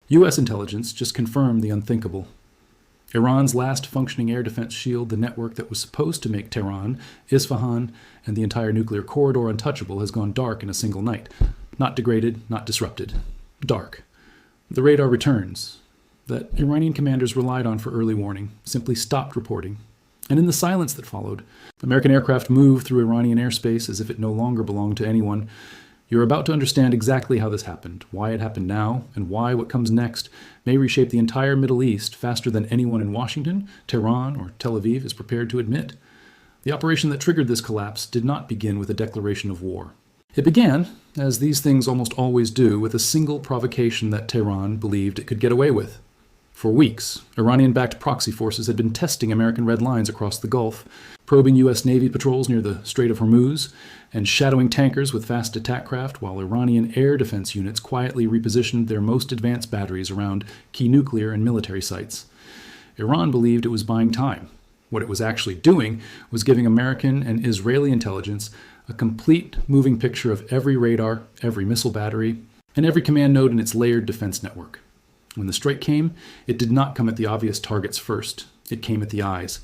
U.S. intelligence just confirmed the unthinkable. Iran's last functioning air defense shield, the network that was supposed to make Tehran, Isfahan, and the entire nuclear corridor untouchable, has gone dark in a single night. Not degraded, not disrupted. Dark. The radar returns that Iranian commanders relied on for early warning simply stopped reporting. And in the silence that followed, American aircraft moved through Iranian airspace as if it no longer belonged to anyone. You're about to understand exactly how this happened, why it happened now, and why what comes next may reshape the entire Middle East faster than anyone in Washington, Tehran, or Tel Aviv is prepared to admit. The operation that triggered this collapse did not begin with a declaration of war. It began, as these things almost always do, with a single provocation that Tehran believed it could get away with. For weeks, Iranian-backed proxy forces had been testing American red lines across the Gulf, probing U.S. Navy patrols near the Strait of Hormuz, and shadowing tankers with fast attack craft while Iranian air defense units quietly repositioned their most advanced batteries around key nuclear and military sites. Iran believed it was buying time. What it was actually doing was giving American and Israeli intelligence a complete moving picture of every radar, every missile battery, and every command node in its layered defense network. When the strike came, it did not come at the obvious targets first. It came at the eyes.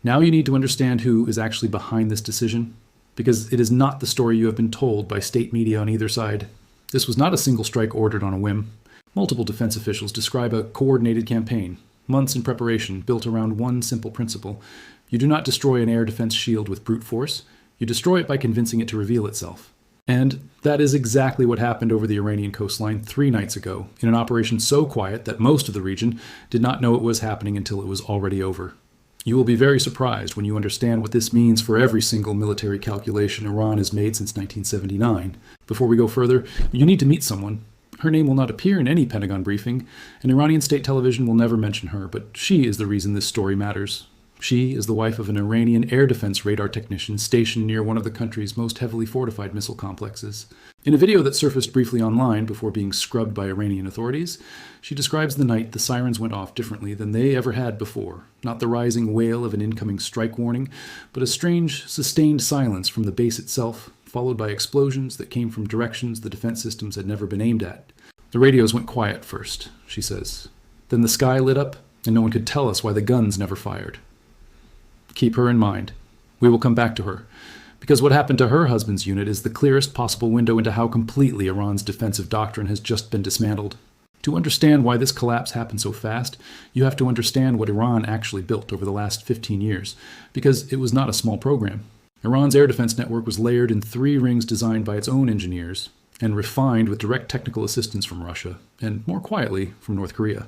Now you need to understand who is actually behind this decision, because it is not the story you have been told by state media on either side. This was not a single strike ordered on a whim. Multiple defense officials describe a coordinated campaign, months in preparation, built around one simple principle. You do not destroy an air defense shield with brute force. You destroy it by convincing it to reveal itself. And that is exactly what happened over the Iranian coastline 3 nights ago, in an operation so quiet that most of the region did not know it was happening until it was already over. You will be very surprised when you understand what this means for every single military calculation Iran has made since 1979. Before we go further, you need to meet someone. Her name will not appear in any Pentagon briefing, and Iranian state television will never mention her, but she is the reason this story matters. She is the wife of an Iranian air defense radar technician stationed near one of the country's most heavily fortified missile complexes. In a video that surfaced briefly online before being scrubbed by Iranian authorities, she describes the night the sirens went off differently than they ever had before. Not the rising wail of an incoming strike warning, but a strange, sustained silence from the base itself, followed by explosions that came from directions the defense systems had never been aimed at. The radios went quiet first, she says. Then the sky lit up, and no one could tell us why the guns never fired. Keep her in mind. We will come back to her, because what happened to her husband's unit is the clearest possible window into how completely Iran's defensive doctrine has just been dismantled. To understand why this collapse happened so fast, you have to understand what Iran actually built over the last 15 years, because it was not a small program. Iran's air defense network was layered in 3 rings designed by its own engineers, and refined with direct technical assistance from Russia, and more quietly from North Korea.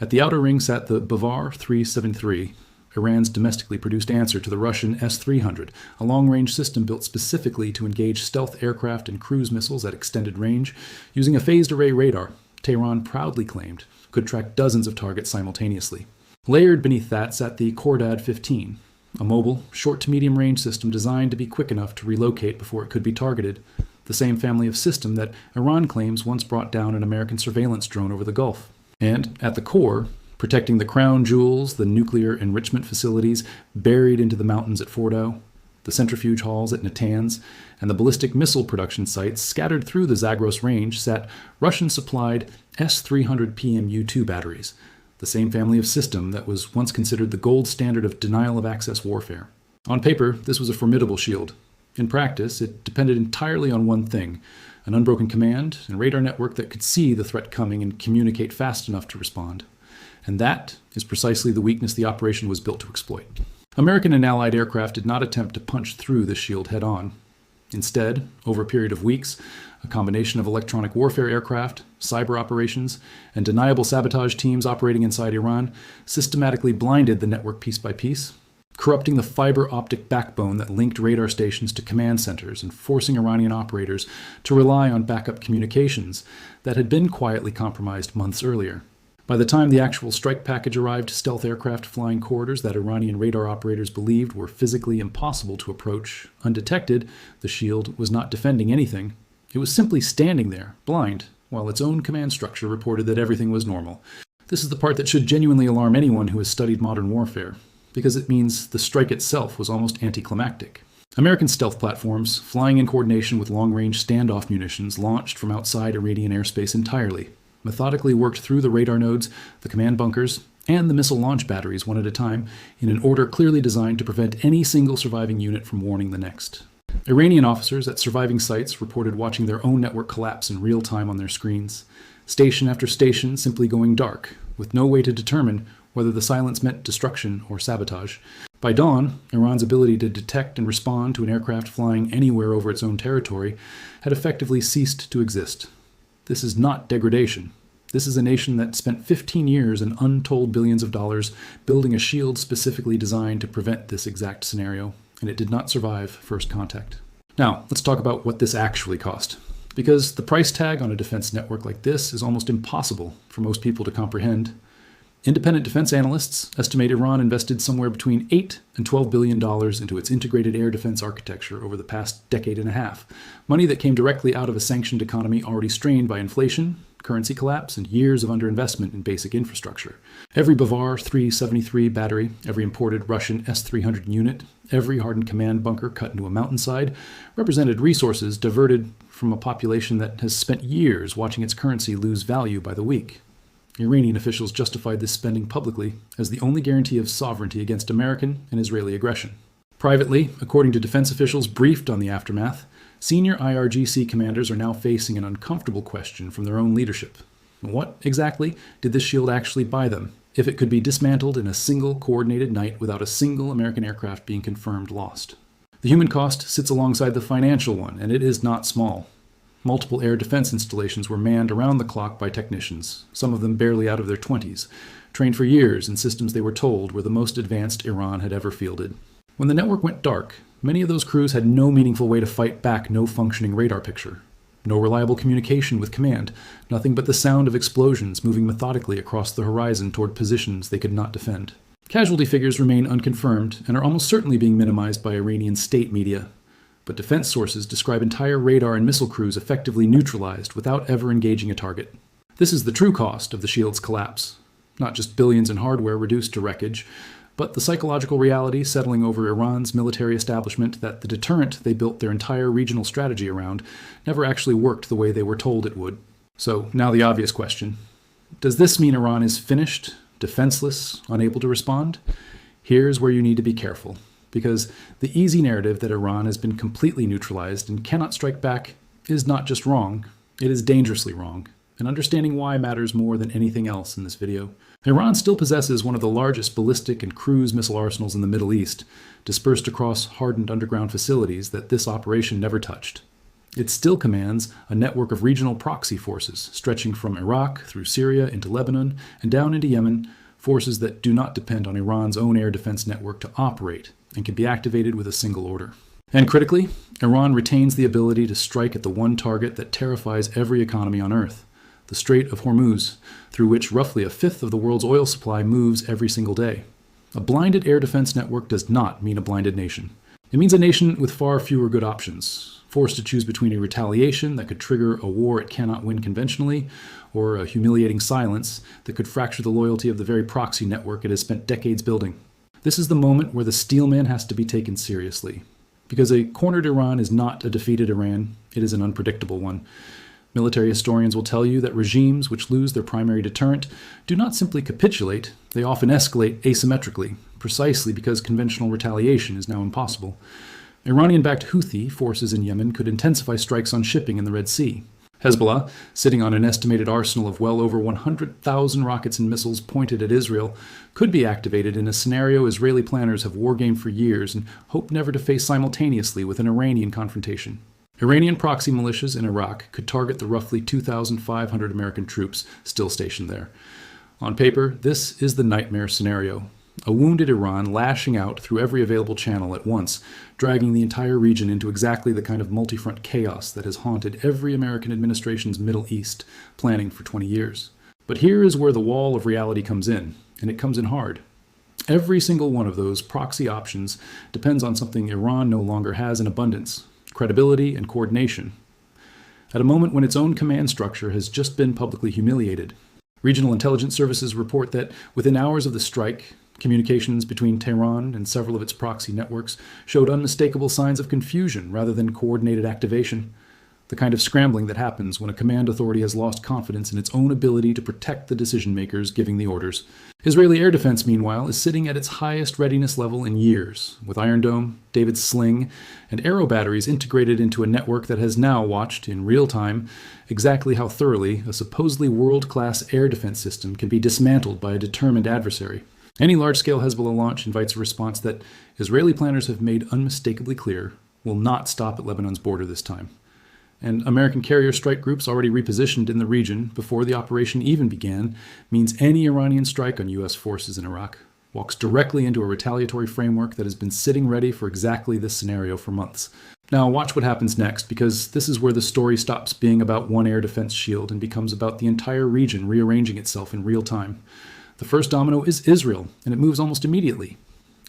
At the outer ring sat the Bavar 373, Iran's domestically produced answer to the Russian S-300, a long-range system built specifically to engage stealth aircraft and cruise missiles at extended range using a phased-array radar Tehran proudly claimed could track dozens of targets simultaneously. Layered beneath that sat the Khordad-15, a mobile, short-to-medium-range system designed to be quick enough to relocate before it could be targeted, the same family of system that Iran claims once brought down an American surveillance drone over the Gulf. And at the core, protecting the crown jewels, the nuclear enrichment facilities buried into the mountains at Fordow, the centrifuge halls at Natanz, and the ballistic missile production sites scattered through the Zagros range sat Russian-supplied S-300 PMU-2 batteries, the same family of system that was once considered the gold standard of denial-of-access warfare. On paper, this was a formidable shield. In practice, it depended entirely on one thing: an unbroken command and radar network that could see the threat coming and communicate fast enough to respond. And that is precisely the weakness the operation was built to exploit. American and Allied aircraft did not attempt to punch through this shield head-on. Instead, over a period of weeks, a combination of electronic warfare aircraft, cyber operations, and deniable sabotage teams operating inside Iran systematically blinded the network piece by piece, corrupting the fiber optic backbone that linked radar stations to command centers and forcing Iranian operators to rely on backup communications that had been quietly compromised months earlier. By the time the actual strike package arrived, stealth aircraft flying corridors that Iranian radar operators believed were physically impossible to approach undetected, the shield was not defending anything. It was simply standing there, blind, while its own command structure reported that everything was normal. This is the part that should genuinely alarm anyone who has studied modern warfare, because it means the strike itself was almost anticlimactic. American stealth platforms, flying in coordination with long-range standoff munitions, launched from outside Iranian airspace entirely. methodically worked through the radar nodes, the command bunkers, and the missile launch batteries one at a time in an order clearly designed to prevent any single surviving unit from warning the next. Iranian officers at surviving sites reported watching their own network collapse in real time on their screens, station after station simply going dark, with no way to determine whether the silence meant destruction or sabotage. By dawn, Iran's ability to detect and respond to an aircraft flying anywhere over its own territory had effectively ceased to exist. This is not degradation. This is a nation that spent 15 years and untold billions of dollars building a shield specifically designed to prevent this exact scenario, and it did not survive first contact. Now, let's talk about what this actually cost. Because the price tag on a defense network like this is almost impossible for most people to comprehend. Independent defense analysts estimate Iran invested somewhere between $8 and $12 billion into its integrated air defense architecture over the past decade and a half, money that came directly out of a sanctioned economy already strained by inflation, currency collapse, and years of underinvestment in basic infrastructure. Every Bavar 373 battery, every imported Russian S-300 unit, every hardened command bunker cut into a mountainside represented resources diverted from a population that has spent years watching its currency lose value by the week. Iranian officials justified this spending publicly as the only guarantee of sovereignty against American and Israeli aggression. Privately, according to defense officials briefed on the aftermath, senior IRGC commanders are now facing an uncomfortable question from their own leadership. What, exactly, did this shield actually buy them, if it could be dismantled in a single coordinated night without a single American aircraft being confirmed lost? The human cost sits alongside the financial one, and it is not small. Multiple air defense installations were manned around the clock by technicians, some of them barely out of their 20s, trained for years in systems they were told were the most advanced Iran had ever fielded. When the network went dark, many of those crews had no meaningful way to fight back no functioning radar picture, no reliable communication with command, nothing but the sound of explosions moving methodically across the horizon toward positions they could not defend. Casualty figures remain unconfirmed and are almost certainly being minimized by Iranian state media, but defense sources describe entire radar and missile crews effectively neutralized without ever engaging a target. This is the true cost of the shield's collapse. Not just billions in hardware reduced to wreckage, but the psychological reality settling over Iran's military establishment that the deterrent they built their entire regional strategy around never actually worked the way they were told it would. So now the obvious question. Does this mean Iran is finished, defenseless, unable to respond? Here's where you need to be careful. Because the easy narrative that Iran has been completely neutralized and cannot strike back is not just wrong, it is dangerously wrong, and understanding why matters more than anything else in this video. Iran still possesses one of the largest ballistic and cruise missile arsenals in the Middle East, dispersed across hardened underground facilities that this operation never touched. It still commands a network of regional proxy forces, stretching from Iraq through Syria into Lebanon and down into Yemen, forces that do not depend on Iran's own air defense network to operate, and can be activated with a single order. And critically, Iran retains the ability to strike at the one target that terrifies every economy on Earth, the Strait of Hormuz, through which roughly a fifth of the world's oil supply moves every single day. A blinded air defense network does not mean a blinded nation. It means a nation with far fewer good options, forced to choose between a retaliation that could trigger a war it cannot win conventionally, or a humiliating silence that could fracture the loyalty of the very proxy network it has spent decades building. This is the moment where the steelman has to be taken seriously. Because a cornered Iran is not a defeated Iran, it is an unpredictable one. Military historians will tell you that regimes which lose their primary deterrent do not simply capitulate, they often escalate asymmetrically, precisely because conventional retaliation is now impossible. Iranian-backed Houthi forces in Yemen could intensify strikes on shipping in the Red Sea. Hezbollah, sitting on an estimated arsenal of well over 100,000 rockets and missiles pointed at Israel, could be activated in a scenario Israeli planners have wargamed for years and hope never to face simultaneously with an Iranian confrontation. Iranian proxy militias in Iraq could target the roughly 2,500 American troops still stationed there. On paper, this is the nightmare scenario. A wounded Iran lashing out through every available channel at once, dragging the entire region into exactly the kind of multi-front chaos that has haunted every American administration's Middle East planning for 20 years. But here is where the wall of reality comes in, and it comes in hard. Every single one of those proxy options depends on something Iran no longer has in abundance: credibility and coordination. At a moment when its own command structure has just been publicly humiliated. Regional intelligence services report that within hours of the strike, communications between Tehran and several of its proxy networks showed unmistakable signs of confusion rather than coordinated activation. the kind of scrambling that happens when a command authority has lost confidence in its own ability to protect the decision-makers giving the orders. Israeli air defense, meanwhile, is sitting at its highest readiness level in years, with Iron Dome, David's Sling, and Arrow batteries integrated into a network that has now watched, in real time, exactly how thoroughly a supposedly world-class air defense system can be dismantled by a determined adversary. Any large-scale Hezbollah launch invites a response that Israeli planners have made unmistakably clear will not stop at Lebanon's border this time. And American carrier strike groups already repositioned in the region before the operation even began means any Iranian strike on U.S. forces in Iraq walks directly into a retaliatory framework that has been sitting ready for exactly this scenario for months. Now watch what happens next, because this is where the story stops being about one air defense shield and becomes about the entire region rearranging itself in real time. The first domino is Israel, and it moves almost immediately.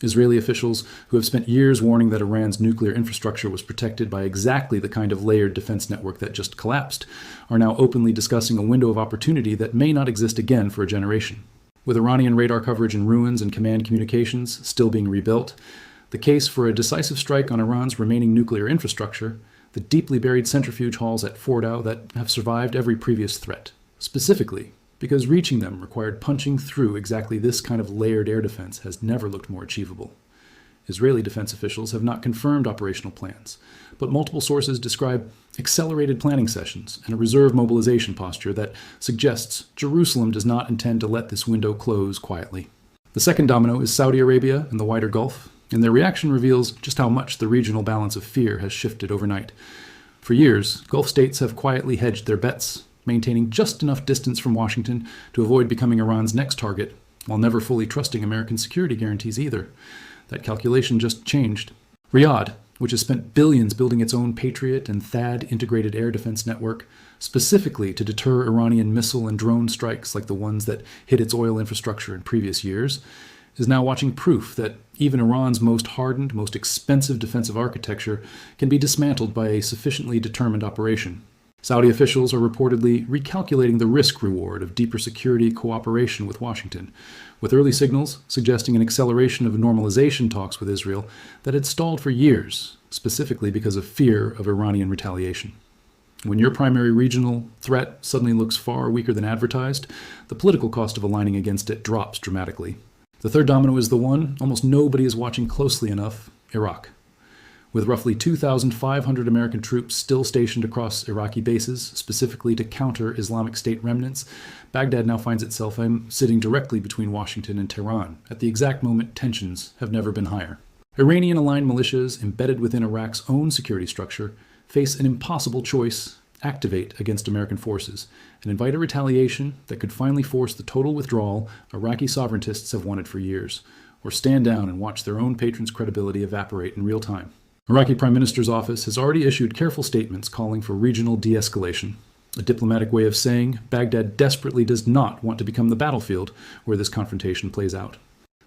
Israeli officials, who have spent years warning that Iran's nuclear infrastructure was protected by exactly the kind of layered defense network that just collapsed, are now openly discussing a window of opportunity that may not exist again for a generation. With Iranian radar coverage in ruins and command communications still being rebuilt, the case for a decisive strike on Iran's remaining nuclear infrastructure, the deeply buried centrifuge halls at Fordow that have survived every previous threat, specifically because reaching them required punching through exactly this kind of layered air defense, has never looked more achievable. Israeli defense officials have not confirmed operational plans, but multiple sources describe accelerated planning sessions and a reserve mobilization posture that suggests Jerusalem does not intend to let this window close quietly. The second domino is Saudi Arabia and the wider Gulf, and their reaction reveals just how much the regional balance of fear has shifted overnight. For years, Gulf states have quietly hedged their bets, maintaining just enough distance from Washington to avoid becoming Iran's next target, while never fully trusting American security guarantees either. That calculation just changed. Riyadh, which has spent billions building its own Patriot and THAAD integrated air defense network, specifically to deter Iranian missile and drone strikes like the ones that hit its oil infrastructure in previous years, is now watching proof that even Iran's most hardened, most expensive defensive architecture can be dismantled by a sufficiently determined operation. Saudi officials are reportedly recalculating the risk-reward of deeper security cooperation with Washington, with early signals suggesting an acceleration of normalization talks with Israel that had stalled for years, specifically because of fear of Iranian retaliation. When your primary regional threat suddenly looks far weaker than advertised, the political cost of aligning against it drops dramatically. The third domino is the one almost nobody is watching closely enough: Iraq. With roughly 2,500 American troops still stationed across Iraqi bases, specifically to counter Islamic State remnants, Baghdad now finds itself sitting directly between Washington and Tehran, at the exact moment tensions have never been higher. Iranian-aligned militias embedded within Iraq's own security structure face an impossible choice: activate against American forces and invite a retaliation that could finally force the total withdrawal Iraqi sovereigntists have wanted for years, or stand down and watch their own patrons' credibility evaporate in real time. Iraqi Prime Minister's office has already issued careful statements calling for regional de-escalation, a diplomatic way of saying Baghdad desperately does not want to become the battlefield where this confrontation plays out.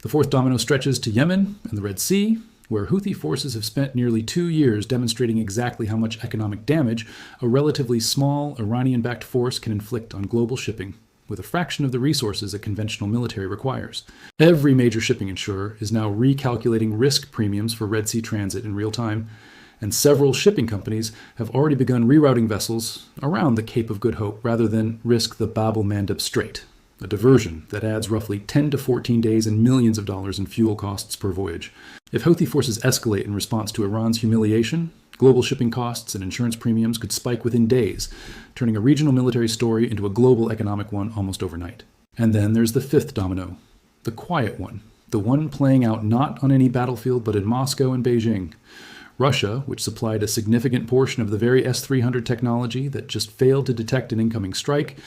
The fourth domino stretches to Yemen and the Red Sea, where Houthi forces have spent nearly 2 years demonstrating exactly how much economic damage a relatively small Iranian-backed force can inflict on global shipping, with a fraction of the resources a conventional military requires. Every major shipping insurer is now recalculating risk premiums for Red Sea transit in real time, and several shipping companies have already begun rerouting vessels around the Cape of Good Hope rather than risk the Bab el-Mandeb Strait, a diversion that adds roughly 10 to 14 days and millions of dollars in fuel costs per voyage. If Houthi forces escalate in response to Iran's humiliation, global shipping costs and insurance premiums could spike within days, turning a regional military story into a global economic one almost overnight. And then there's the fifth domino, the quiet one, the one playing out not on any battlefield but in Moscow and Beijing. Russia, which supplied a significant portion of the very S-300 technology that just failed to detect an incoming strike,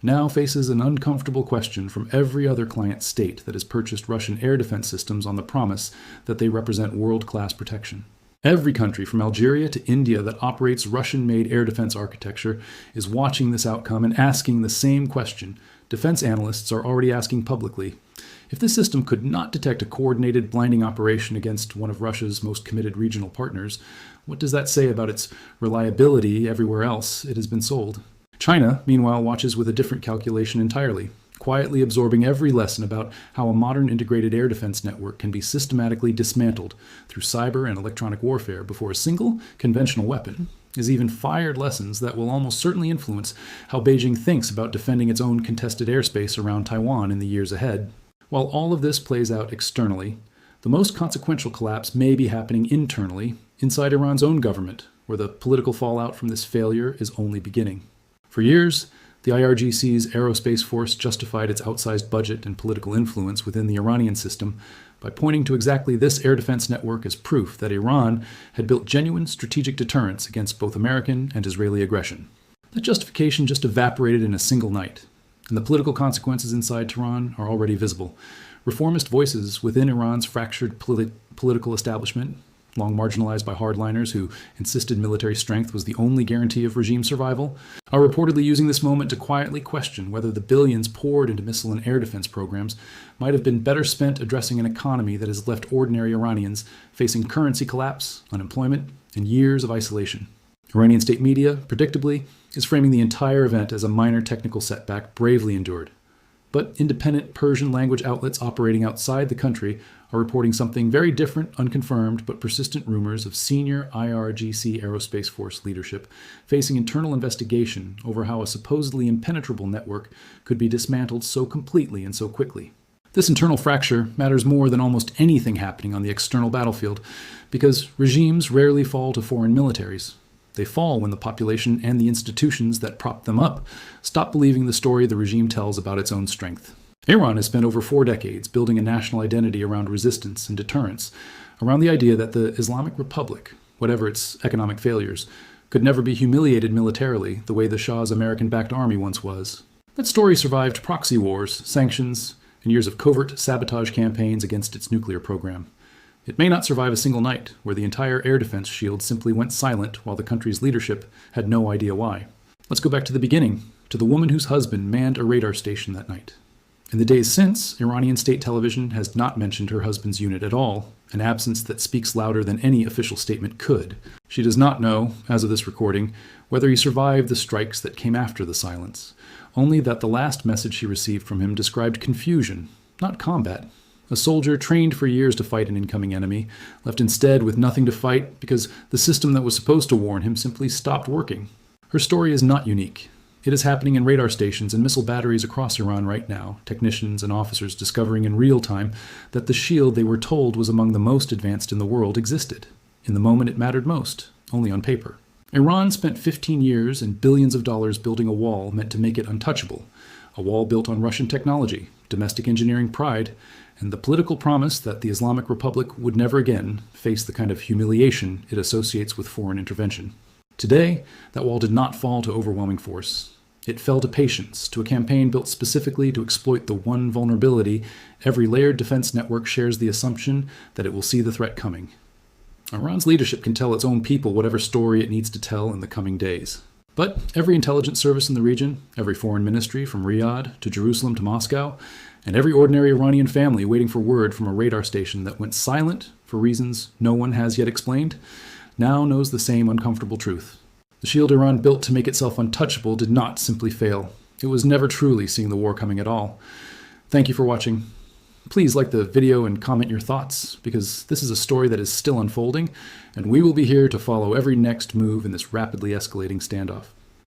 now faces an uncomfortable question from every other client state that has purchased Russian air defense systems on the promise that they represent world-class protection. Every country from Algeria to India that operates Russian-made air defense architecture is watching this outcome and asking the same question defense analysts are already asking publicly. If this system could not detect a coordinated blinding operation against one of Russia's most committed regional partners, what does that say about its reliability everywhere else it has been sold? China, meanwhile, watches with a different calculation entirely, quietly absorbing every lesson about how a modern integrated air defense network can be systematically dismantled through cyber and electronic warfare before a single conventional weapon, has even fired lessons that will almost certainly influence how Beijing thinks about defending its own contested airspace around Taiwan in the years ahead. While all of this plays out externally, the most consequential collapse may be happening internally, inside Iran's own government, where the political fallout from this failure is only beginning. For years, the IRGC's aerospace force justified its outsized budget and political influence within the Iranian system by pointing to exactly this air defense network as proof that Iran had built genuine strategic deterrence against both American and Israeli aggression. That justification just evaporated in a single night, and the political consequences inside Tehran are already visible. Reformist voices within Iran's fractured political establishment, long marginalized by hardliners who insisted military strength was the only guarantee of regime survival, are reportedly using this moment to quietly question whether the billions poured into missile and air defense programs might have been better spent addressing an economy that has left ordinary Iranians facing currency collapse, unemployment, and years of isolation. Iranian state media, predictably, is framing the entire event as a minor technical setback bravely endured. But independent Persian language outlets operating outside the country are reporting something very different, unconfirmed, but persistent rumors of senior IRGC Aerospace Force leadership facing internal investigation over how a supposedly impenetrable network could be dismantled so completely and so quickly. This internal fracture matters more than almost anything happening on the external battlefield, because regimes rarely fall to foreign militaries. They fall when the population and the institutions that prop them up stop believing the story the regime tells about its own strength. Iran has spent over 4 decades building a national identity around resistance and deterrence, around the idea that the Islamic Republic, whatever its economic failures, could never be humiliated militarily the way the Shah's American-backed army once was. That story survived proxy wars, sanctions, and years of covert sabotage campaigns against its nuclear program. It may not survive a single night where the entire air defense shield simply went silent while the country's leadership had no idea why. Let's go back to the beginning, to the woman whose husband manned a radar station that night. In the days since, Iranian state television has not mentioned her husband's unit at all, an absence that speaks louder than any official statement could. She does not know, as of this recording, whether he survived the strikes that came after the silence, only that the last message she received from him described confusion, not combat. A soldier trained for years to fight an incoming enemy, left instead with nothing to fight because the system that was supposed to warn him simply stopped working. Her story is not unique. It is happening in radar stations and missile batteries across Iran right now, technicians and officers discovering in real time that the shield they were told was among the most advanced in the world existed, in the moment it mattered most, only on paper. Iran spent 15 years and billions of dollars building a wall meant to make it untouchable, a wall built on Russian technology, domestic engineering pride, and the political promise that the Islamic Republic would never again face the kind of humiliation it associates with foreign intervention. Today, that wall did not fall to overwhelming force. It fell to patience, to a campaign built specifically to exploit the one vulnerability every layered defense network shares the assumption that it will see the threat coming. Iran's leadership can tell its own people whatever story it needs to tell in the coming days. But every intelligence service in the region, every foreign ministry from Riyadh to Jerusalem to Moscow, and every ordinary Iranian family waiting for word from a radar station that went silent for reasons no one has yet explained, now knows the same uncomfortable truth. The shield Iran built to make itself untouchable did not simply fail. It was never truly seeing the war coming at all. Thank you for watching. Please like the video and comment your thoughts, because this is a story that is still unfolding, and we will be here to follow every next move in this rapidly escalating standoff.